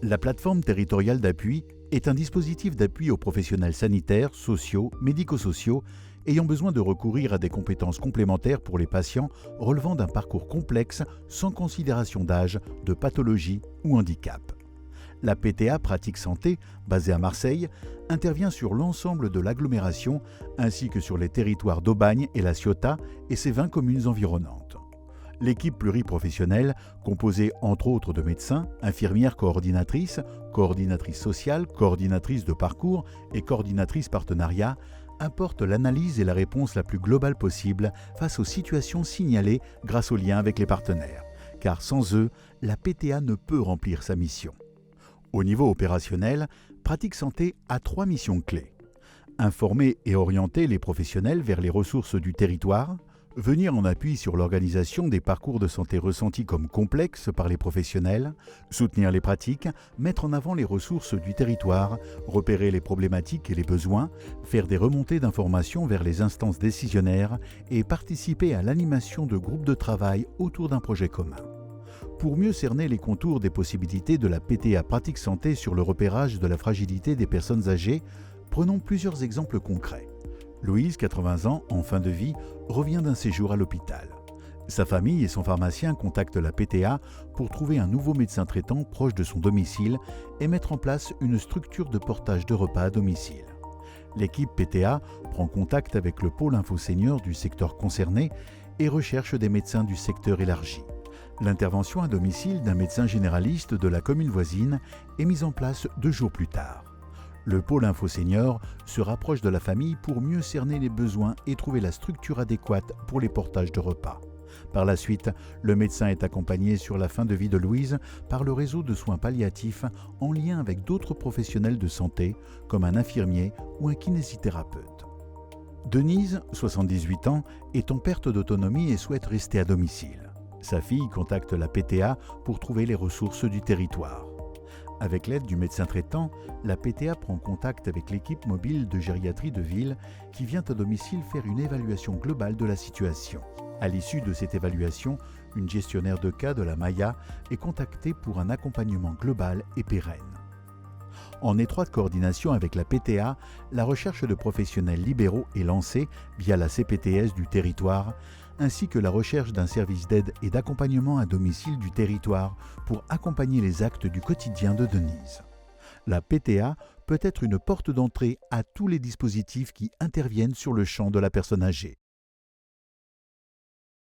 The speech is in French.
La plateforme territoriale d'appui est un dispositif d'appui aux professionnels sanitaires, sociaux, médico-sociaux ayant besoin de recourir à des compétences complémentaires pour les patients relevant d'un parcours complexe sans considération d'âge, de pathologie ou handicap. La PTA Pratique Santé, basée à Marseille, intervient sur l'ensemble de l'agglomération ainsi que sur les territoires d'Aubagne et La Ciotat et ses 20 communes environnantes. L'équipe pluriprofessionnelle, composée entre autres de médecins, infirmières coordinatrices, coordinatrices sociales, coordinatrices de parcours et coordinatrices partenariat, apporte l'analyse et la réponse la plus globale possible face aux situations signalées grâce aux liens avec les partenaires. Car sans eux, la PTA ne peut remplir sa mission. Au niveau opérationnel, Pratique Santé a 3 missions clés. Informer et orienter les professionnels vers les ressources du territoire, venir en appui sur l'organisation des parcours de santé ressentis comme complexes par les professionnels, soutenir les pratiques, mettre en avant les ressources du territoire, repérer les problématiques et les besoins, faire des remontées d'informations vers les instances décisionnaires et participer à l'animation de groupes de travail autour d'un projet commun. Pour mieux cerner les contours des possibilités de la PTA Pratique Santé sur le repérage de la fragilité des personnes âgées, prenons plusieurs exemples concrets. Louise, 80 ans, en fin de vie, revient d'un séjour à l'hôpital. Sa famille et son pharmacien contactent la PTA pour trouver un nouveau médecin traitant proche de son domicile et mettre en place une structure de portage de repas à domicile. L'équipe PTA prend contact avec le pôle info-senior du secteur concerné et recherche des médecins du secteur élargi. L'intervention à domicile d'un médecin généraliste de la commune voisine est mise en place 2 jours plus tard. Le pôle info-senior se rapproche de la famille pour mieux cerner les besoins et trouver la structure adéquate pour les portages de repas. Par la suite, le médecin est accompagné sur la fin de vie de Louise par le réseau de soins palliatifs en lien avec d'autres professionnels de santé, comme un infirmier ou un kinésithérapeute. Denise, 78 ans, est en perte d'autonomie et souhaite rester à domicile. Sa fille contacte la PTA pour trouver les ressources du territoire. Avec l'aide du médecin traitant, la PTA prend contact avec l'équipe mobile de gériatrie de ville qui vient à domicile faire une évaluation globale de la situation. À l'issue de cette évaluation, une gestionnaire de cas de la Maya est contactée pour un accompagnement global et pérenne. En étroite coordination avec la PTA, la recherche de professionnels libéraux est lancée via la CPTS du territoire, ainsi que la recherche d'un service d'aide et d'accompagnement à domicile du territoire pour accompagner les actes du quotidien de Denise. La PTA peut être une porte d'entrée à tous les dispositifs qui interviennent sur le champ de la personne âgée.